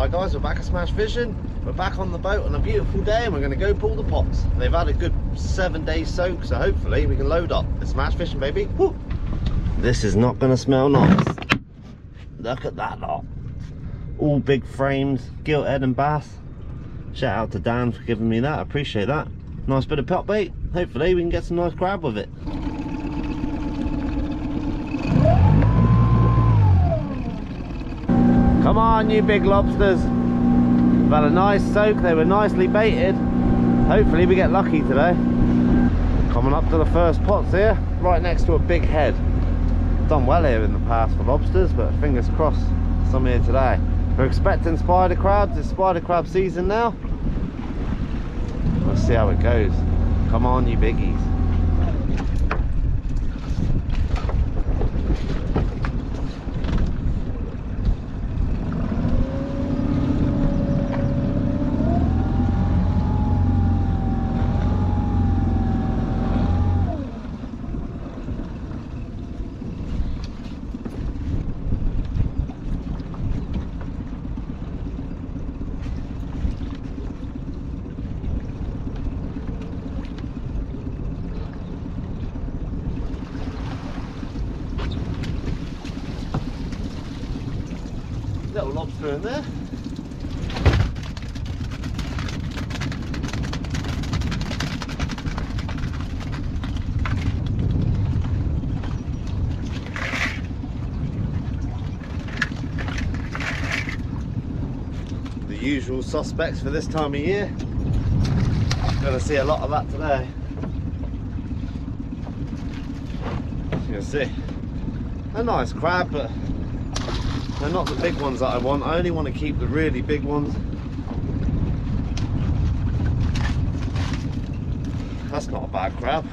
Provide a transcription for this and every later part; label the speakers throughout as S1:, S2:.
S1: Right guys, we're back at Smash Fishing. We're back on the boat on a beautiful day and we're going to go pull the pots. They've had a good 7-day soak, so hopefully we can load up. It's Smash Fishing, baby. Woo. This is not going to smell nice. Look at that lot. All big frames, gilthead and bass. Shout out to Dan for giving me that, I appreciate that. Nice bit of pot bait. Hopefully we can get some nice crab with it. Come on, you big lobsters. We've had a nice soak, they were nicely baited. Hopefully we get lucky today. Coming up to the first pots here, right next to a big head. Done well here in the past for lobsters, but fingers crossed some here today. We're expecting spider crabs, it's spider crab season now. Let's see how it goes. Come on, you biggies. Little lobster in there. The usual suspects for this time of year. Gonna see a lot of that today. You can see a nice crab, but they're not the big ones that I want. I only want to keep the really big ones. That's not a bad crab.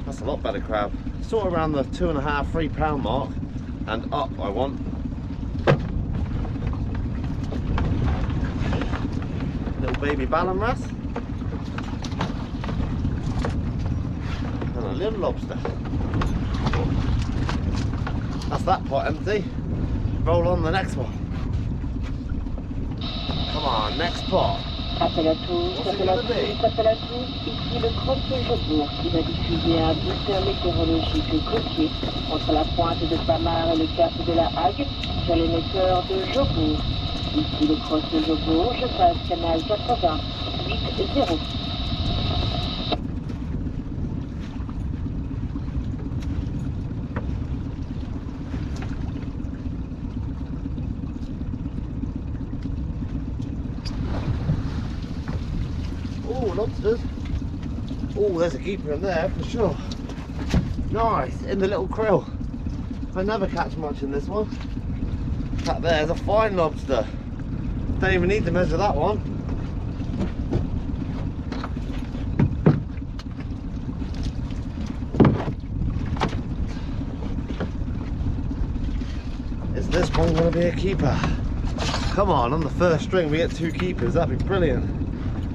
S1: That's a lot better crab. Sort of around the 2.5, 3 pound mark and up I want. Little baby ballon wrasse. And a little lobster. That's that pot empty. Roll on the next one. Come on, next pot.
S2: Appel à tous, appel à tous, appel à tous. Ici le crochet Jobourg qui va diffuser un bulletin météorologique côtier entre la pointe de Famar et le cap de la Hague sur l'émetteur de Jobourg. Ici le crochet Jobourg, je passe canal 88.0.
S1: Oh, lobsters. Oh, there's a keeper in there for sure. Nice, in the little krill. I never catch much in this one. That there's a fine lobster. Don't even need to measure that one. Is this one going to be a keeper? Come on the first string we get 2 keepers, that'd be brilliant.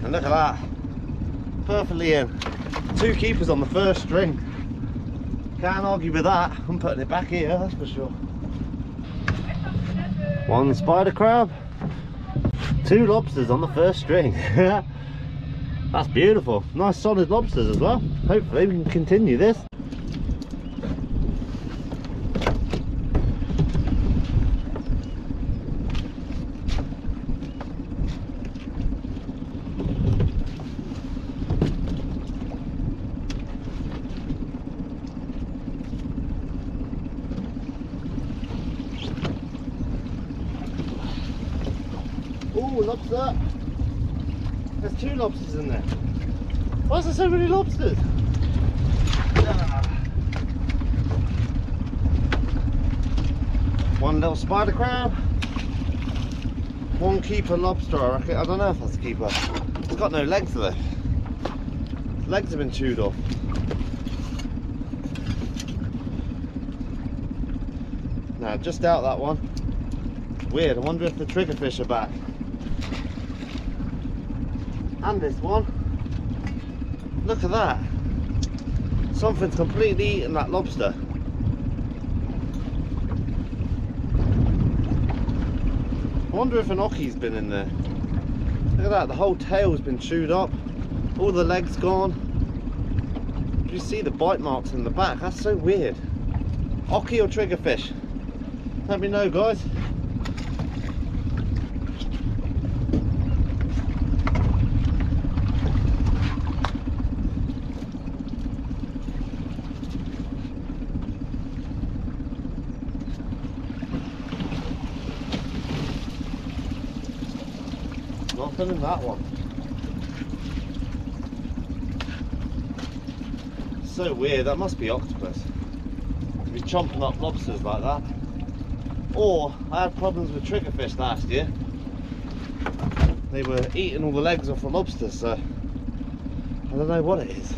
S1: And look at that, perfectly in. 2 keepers on the first string. Can't argue with that. I'm putting it back here, that's for sure. 1 spider crab, 2 lobsters on the first string. That's beautiful. Nice solid lobsters as well. Hopefully we can continue this. Oh, lobster! There's 2 lobsters in there. Why is there so many lobsters? Ah. 1 little spider crab. 1 keeper lobster, I reckon. I don't know if that's a keeper. It's got no legs though. Legs have been chewed off. Now, just out that one. Weird, I wonder if the triggerfish are back. And this one. Look at that. Something's completely eaten that lobster. I wonder if an ocky's been in there. Look at that, the whole tail's been chewed up. All the legs gone. You see the bite marks in the back. That's so weird. Ocky or triggerfish? Let me know, guys. Nothing in that one. So weird, that must be octopus. To be chomping up lobsters like that. Or I had problems with triggerfish last year. They were eating all the legs off the lobsters, so I don't know what it is.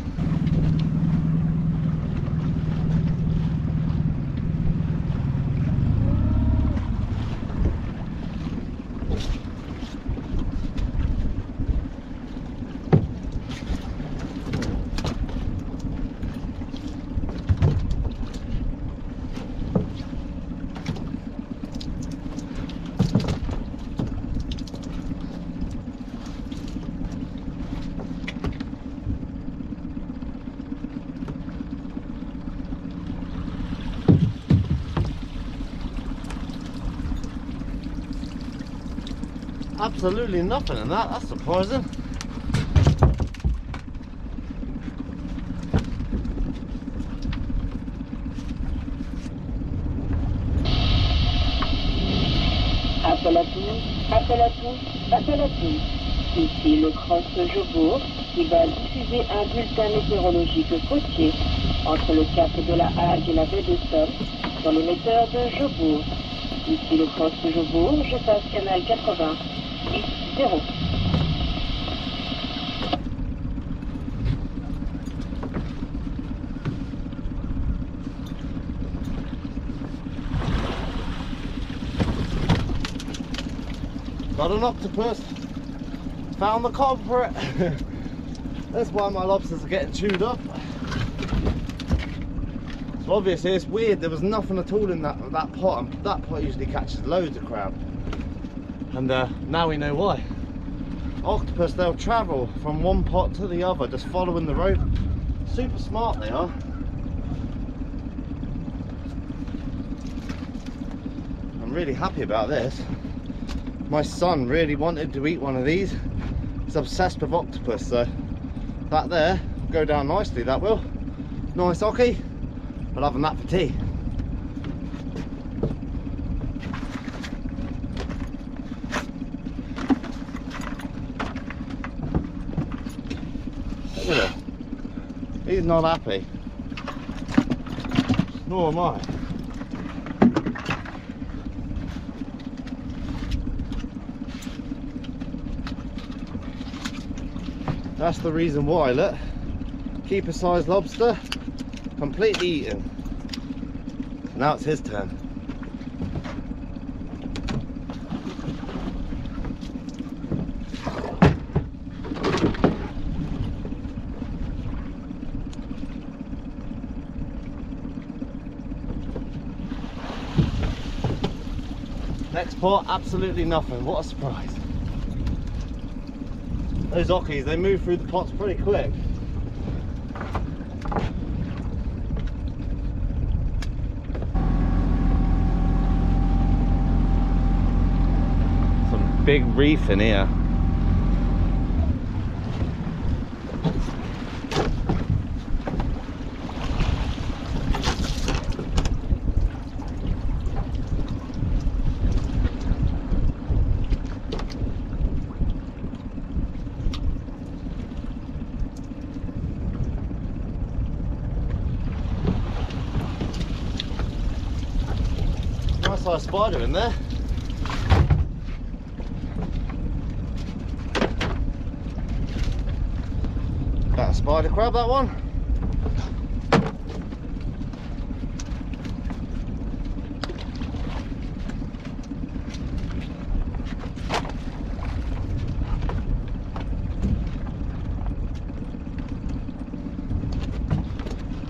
S1: Absolutely nothing in that, that's surprising.
S2: Appel à tous, appel à tous, appel à tous. Ici le cross Jobourg qui va diffuser un bulletin météorologique côtier entre le cap de la Hague et la baie de Somme dans l'émetteur de Jobourg. Ici le cross Jobourg, je passe canal 80. 0.
S1: Got an octopus. Found the culprit. That's why my lobsters are getting chewed up. So obviously it's weird, there was nothing at all in that pot, and that pot usually catches loads of crab. And now we know why. Octopus, they'll travel from one pot to the other, just following the rope. Super smart they are. I'm really happy about this. My son really wanted to eat one of these. He's obsessed with octopus, so that there will go down nicely, that will. Nice ocky. I'll have that for tea. Look at him. He's not happy. Nor am I. That's the reason why, look. Keeper sized lobster, completely eaten. Now it's his turn. Next pot, absolutely nothing. What a surprise. Those ockies, they move through the pots pretty quick. Some big reef in here. Nice sized spider in there. That a spider crab, that one.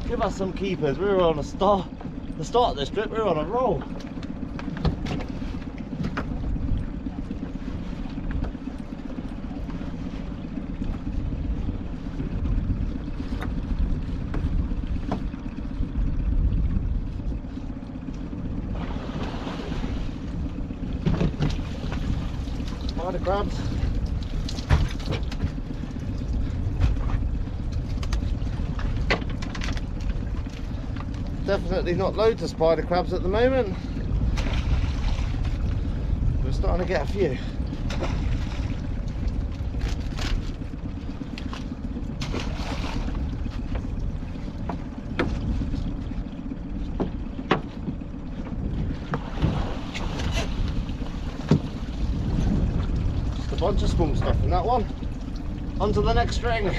S1: Give us some keepers. We were on the start of this trip, we were on a roll. spider crabs. Definitely not loads of spider crabs at the moment. We're starting to get a few. Just a bunch of small stuff in that one. On to the next string.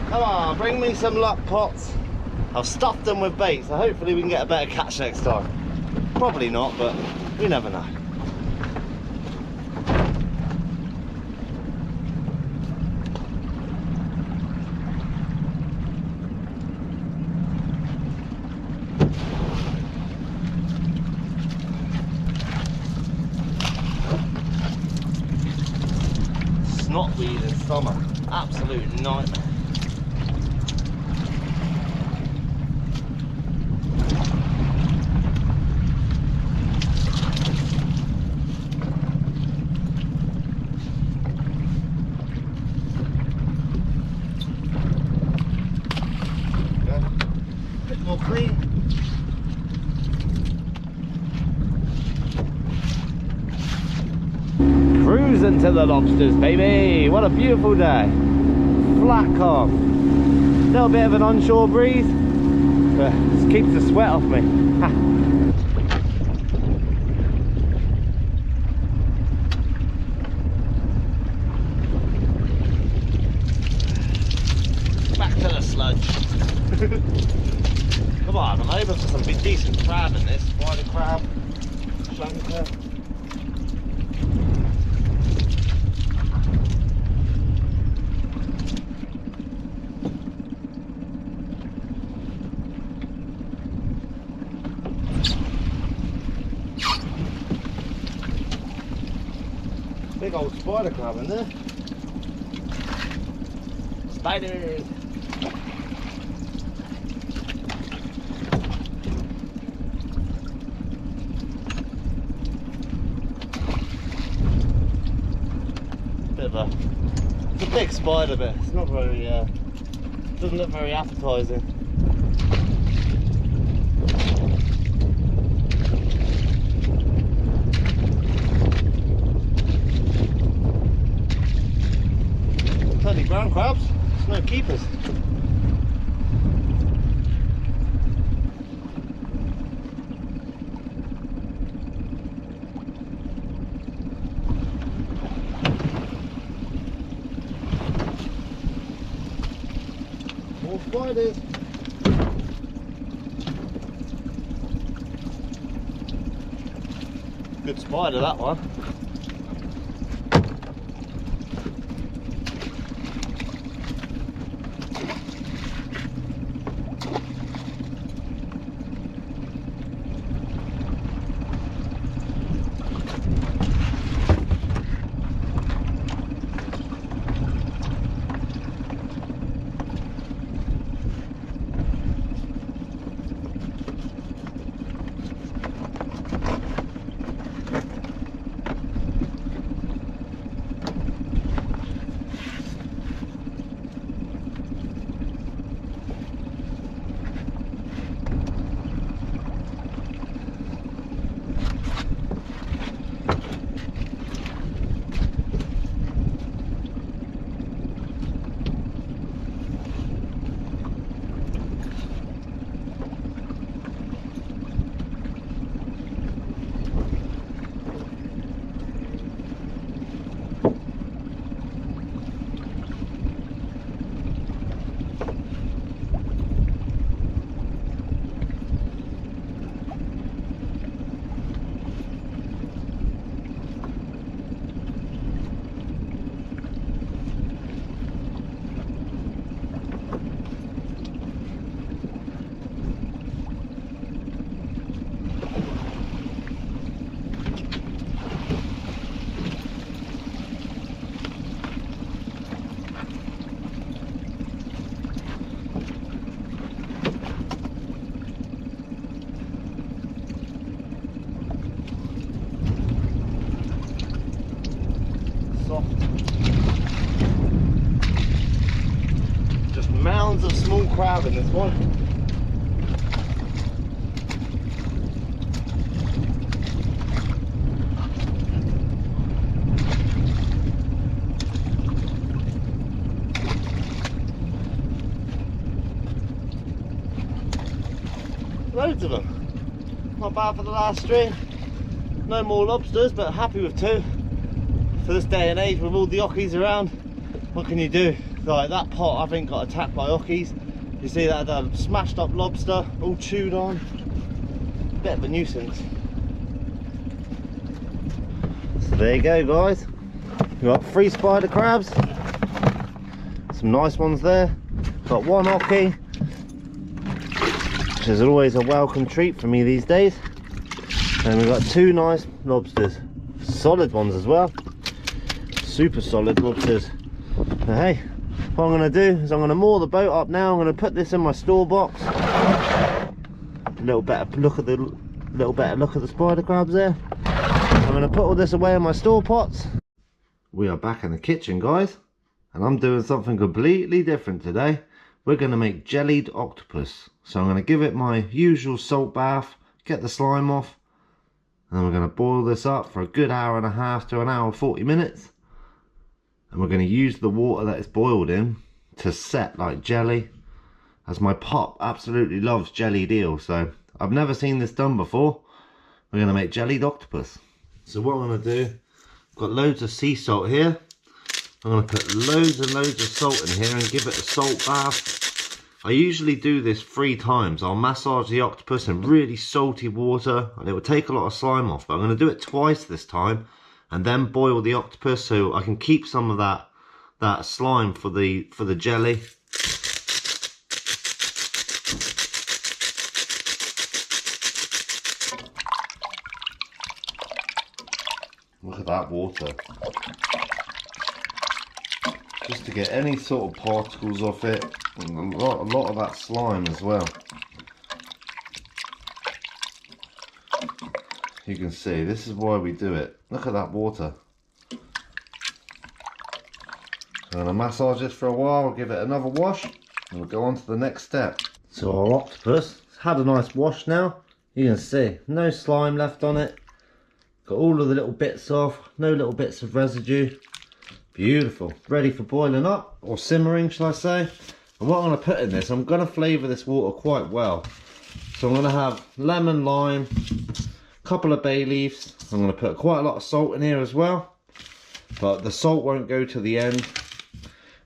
S1: Come on, bring me some luck pots. I've stuffed them with bait, so hopefully we can get a better catch next time. Probably not, but we never know. Snotweed in summer, absolute nightmare. More clean. Cruising to the lobsters, baby. What a beautiful day. Flat calm. Little bit of an onshore breeze, but just keeps the sweat off me. Back to the sludge. Come on, I'm hoping for some big decent crab in this. Spider crab, shanker. Big old spider crab in there. Spiders! It's a big spider, but it's not very, doesn't look very appetizing. Plenty ground crabs, there's no keepers. More spiders. Good spider, that one. small crab in this one. Loads of them. Not bad for the last stream. No more lobsters, but happy with 2. For this day and age, with all the ockies around, what can you do? Like that pot, I think, got attacked by ockies. You see that smashed up lobster, all chewed on. Bit of a nuisance. So there you go, guys. We've got 3 spider crabs. Some nice ones there. Got 1 ockie, which is always a welcome treat for me these days. And we've got 2 nice lobsters. Solid ones as well. Super solid lobsters. So hey, what I'm going to do is I'm going to moor the boat up now. I'm going to put this in my store box. A little better look at the spider crabs there. I'm going to put all this away in my store pots. We are back in the kitchen, guys, and I'm doing something completely different today. We're going to make jellied octopus. So I'm going to give it my usual salt bath, get the slime off, and we're going to boil this up for a good 1.5 hours to 1 hour and 40 minutes. And we're going to use the water that it's boiled in to set like jelly, as my pop absolutely loves jellied eel. So I've never seen this done before. We're going to make jellied octopus. So what I'm going to do, I've got loads of sea salt here. I'm going to put loads and loads of salt in here and give it a salt bath. I usually do this 3 times. I'll massage the octopus in really salty water and it will take a lot of slime off, but I'm going to do it twice this time and then boil the octopus so I can keep some of that slime for the jelly. Look at that water. Just to get any sort of particles off it, and a lot of that slime as well. You can see, this is why we do it. Look at that water. I'm going to massage this for a while, we'll give it another wash, and we'll go on to the next step. So our octopus has had a nice wash now. You can see, no slime left on it. Got all of the little bits off, no little bits of residue. Beautiful, ready for boiling up, or simmering shall I say. And what I'm going to put in this, I'm going to flavour this water quite well. So I'm going to have lemon, lime, a couple of bay leaves. I'm going to put quite a lot of salt in here as well, but the salt won't go to the end,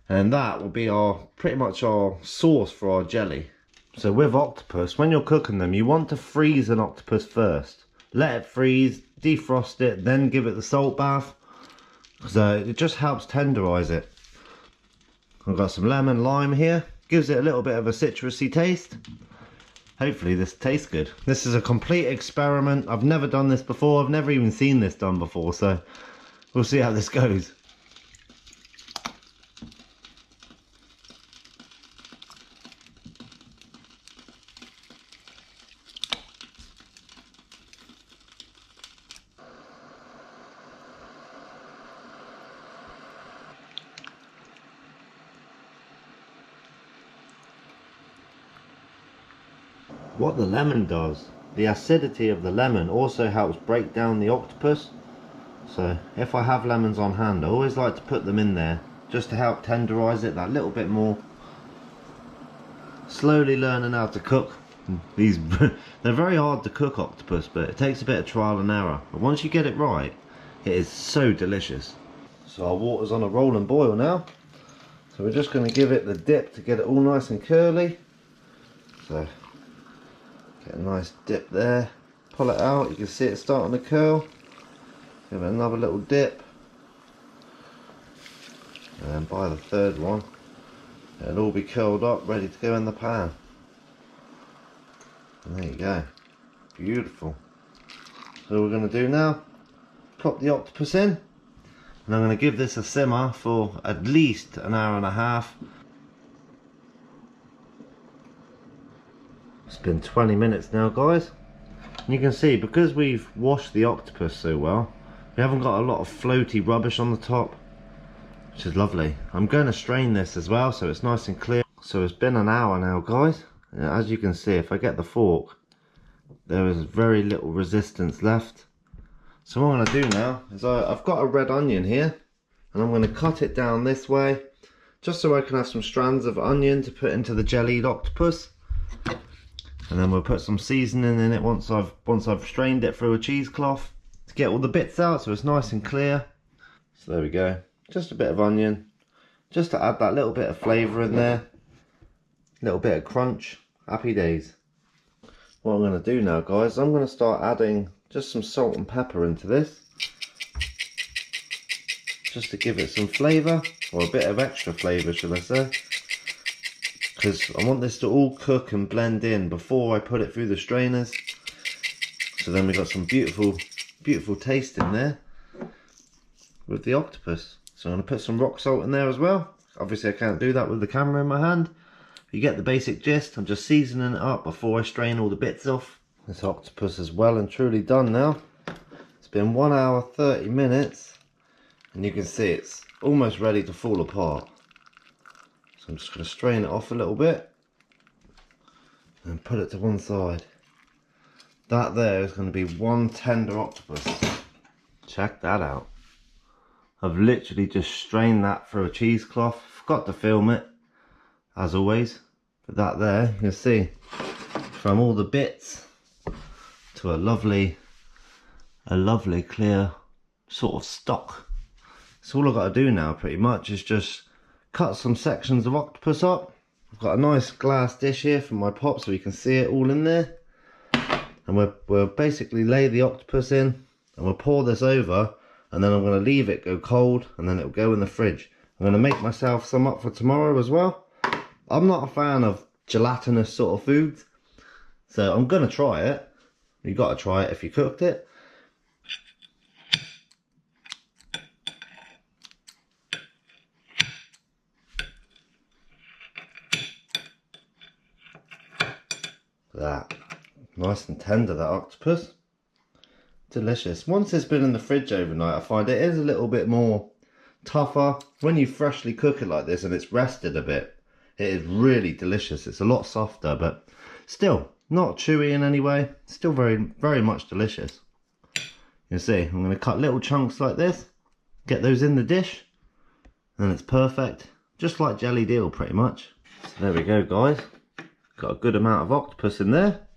S1: and that will be pretty much our sauce for our jelly. So with octopus, when you're cooking them, you want to freeze an octopus first. Let it freeze, defrost it, then give it the salt bath. So it just helps tenderize it. I've got some lemon lime here, gives it a little bit of a citrusy taste. Hopefully this tastes good. This is a complete experiment. I've never done this before. I've never even seen this done before, so we'll see how this goes. What the lemon does, the acidity of the lemon also helps break down the octopus. So if I have lemons on hand, I always like to put them in there just to help tenderize it that little bit more. Slowly learning how to cook these. They're very hard to cook, octopus, but it takes a bit of trial and error. But once you get it right, it is so delicious. So our water's on a roll and boil now. So we're just going to give it the dip to get it all nice and curly. So get a nice dip there, pull it out, you can see it starting to curl. Give it another little dip, and then by the 3rd one it'll all be curled up, ready to go in the pan. And there you go, beautiful. So what we're going to do now, plop the octopus in, and I'm going to give this a simmer for at least 1.5 hours. It's been 20 minutes now, guys. And you can see, because we've washed the octopus so well, we haven't got a lot of floaty rubbish on the top, which is lovely. I'm going to strain this as well so it's nice and clear. So it's been an hour now, guys. As you can see, if I get the fork, there is very little resistance left. So what I'm going to do now is I've got a red onion here, and I'm going to cut it down this way, just so I can have some strands of onion to put into the jellied octopus. And then we'll put some seasoning in it once I've strained it through a cheesecloth to get all the bits out so it's nice and clear. So there we go. Just a bit of onion, just to add that little bit of flavour in there. Little bit of crunch. Happy days. What I'm going to do now, guys, I'm going to start adding just some salt and pepper into this, just to give it some flavour, or a bit of extra flavour should I say, because I want this to all cook and blend in before I put it through the strainers. So then we've got some beautiful taste in there with the octopus. So I'm going to put some rock salt in there as well. Obviously I can't do that with the camera in my hand. You get the basic gist. I'm just seasoning it up before I strain all the bits off. This octopus is well and truly done now. It's been 1 hour 30 minutes and you can see it's almost ready to fall apart. So I'm just going to strain it off a little bit and put it to one side. That there is going to be one tender octopus. Check that out. I've literally just strained that through a cheesecloth. Forgot to film it, as always. But that there, you can see, from all the bits to a lovely clear sort of stock. So all I've got to do now pretty much is just cut some sections of octopus up. I've got a nice glass dish here for my pot so you can see it all in there. And we'll basically lay the octopus in and we'll pour this over, and then I'm going to leave it go cold and then it'll go in the fridge. I'm going to make myself some up for tomorrow as well. I'm not a fan of gelatinous sort of foods, so I'm going to try it. You've got to try it if you cooked it. That. Nice and tender, that octopus. Delicious. Once it's been in the fridge overnight, I find it is a little bit more tougher. When you freshly cook it like this and it's rested a bit, it is really delicious. It's a lot softer, but still not chewy in any way. Still very much delicious. You can see I'm going to cut little chunks like this, get those in the dish, and it's perfect. Just like jellied eel pretty much. So there we go, guys. Got a good amount of octopus in there.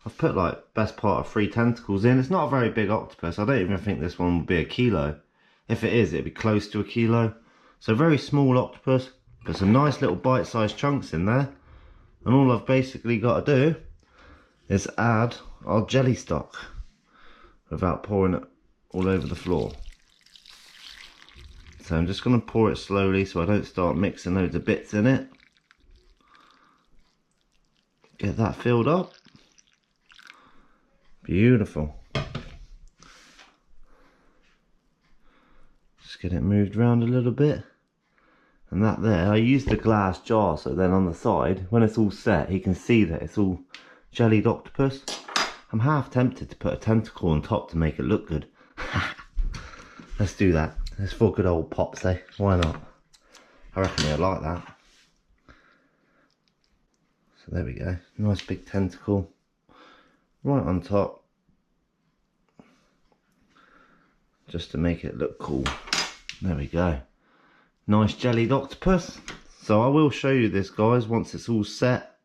S1: I've put like best part of 3 tentacles in. It's not a very big octopus. I don't even think this one will be a kilo. If it is, it'd be close to a kilo. So very small octopus. Got some nice little bite-sized chunks in there. And all I've basically got to do is add our jelly stock without pouring it all over the floor. So I'm just going to pour it slowly so I don't start mixing loads of bits in it. Get that filled up. Beautiful. Just get it moved around a little bit. And that there, I used a glass jar so then on the side, when it's all set, you can see that it's all jellied octopus. I'm half tempted to put a tentacle on top to make it look good. Let's do that. Let's for good old pops, eh? Why not? I reckon they'll like that. So there we go. Nice big tentacle. Right on top. Just to make it look cool. There we go. Nice jellied octopus. So I will show you this, guys, once it's all set.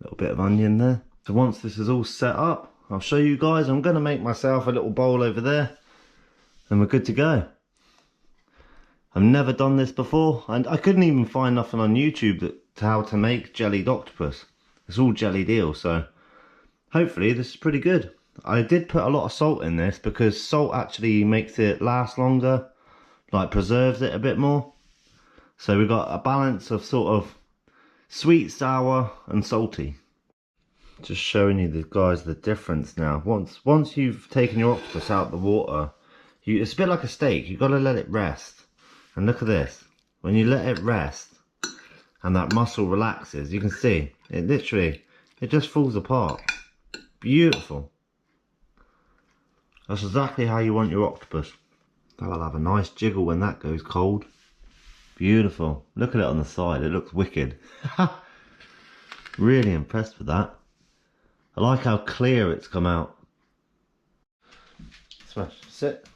S1: A little bit of onion there. So once this is all set up, I'll show you guys. I'm going to make myself a little bowl over there. And we're good to go. I've never done this before. And I couldn't even find nothing on YouTube to how to make jellied octopus. It's all jellied eel, so hopefully this is pretty good. I did put a lot of salt in this because salt actually makes it last longer. Like preserves it a bit more. So we've got a balance of sort of sweet, sour and salty. Just showing you the guys the difference now. Once you've taken your octopus out of the water, it's a bit like a steak. You've got to let it rest. And look at this. When you let it rest and that muscle relaxes, you can see it literally, it just falls apart. Beautiful. That's exactly how you want your octopus. That'll have a nice jiggle when that goes cold. Beautiful. Look at it on the side. It looks wicked. Really impressed with that. I like how clear it's come out. Smash. Sit.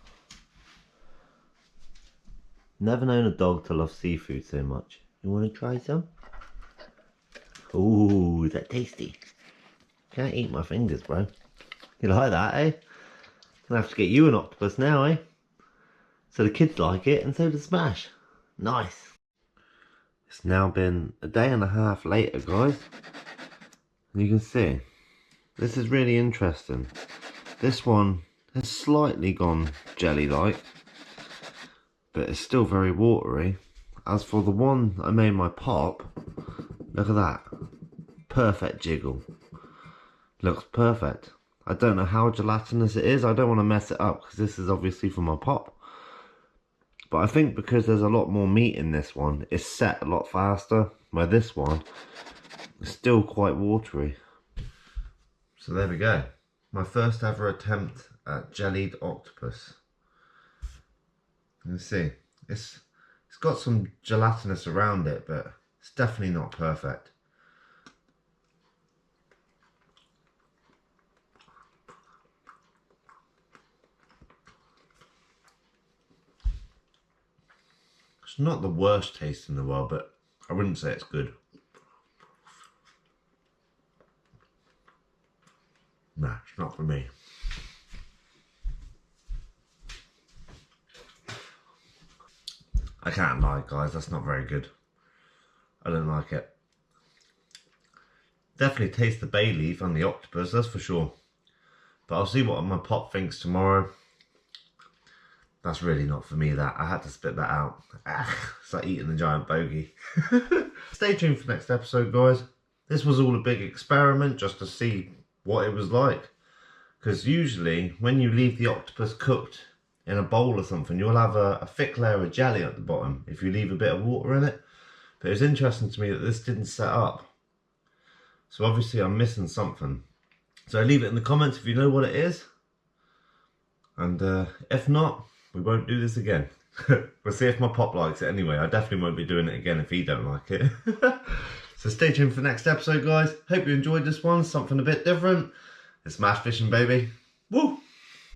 S1: Never known a dog to love seafood so much. You want to try some? Ooh, is that tasty? Can't eat my fingers, bro. You like that, eh? Gonna have to get you an octopus now, eh? So the kids like it, and so does Smash. Nice. It's now been a day and a half later, guys. And you can see, this is really interesting. This one has slightly gone jelly-like, but it's still very watery. As for the one I made my pop, look at that. Perfect jiggle. Looks perfect. I don't know how gelatinous it is. I don't want to mess it up because this is obviously for my pop. But I think because there's a lot more meat in this one, it's set a lot faster. Where this one is still quite watery. So there we go. My first ever attempt at jellied octopus. You can see, it's got some gelatinous around it, but it's definitely not perfect. It's not the worst taste in the world, but I wouldn't say it's good. Nah, it's not for me. I can't lie, guys, that's not very good. I don't like it. Definitely taste the bay leaf and the octopus, that's for sure. But I'll see what my pop thinks tomorrow. That's really not for me, that. I had to spit that out. It's like eating a giant bogey. Stay tuned for the next episode, guys. This was all a big experiment just to see what it was like. Because usually, when you leave the octopus cooked in a bowl or something, you'll have a thick layer of jelly at the bottom if you leave a bit of water in it. But it was interesting to me that this didn't set up. So obviously I'm missing something. So leave it in the comments if you know what it is. And if not, we won't do this again. We'll see if my pop likes it anyway. I definitely won't be doing it again if he don't like it. So stay tuned for the next episode, guys. Hope you enjoyed this one. Something a bit different. It's Smash Fishing, baby. Woo!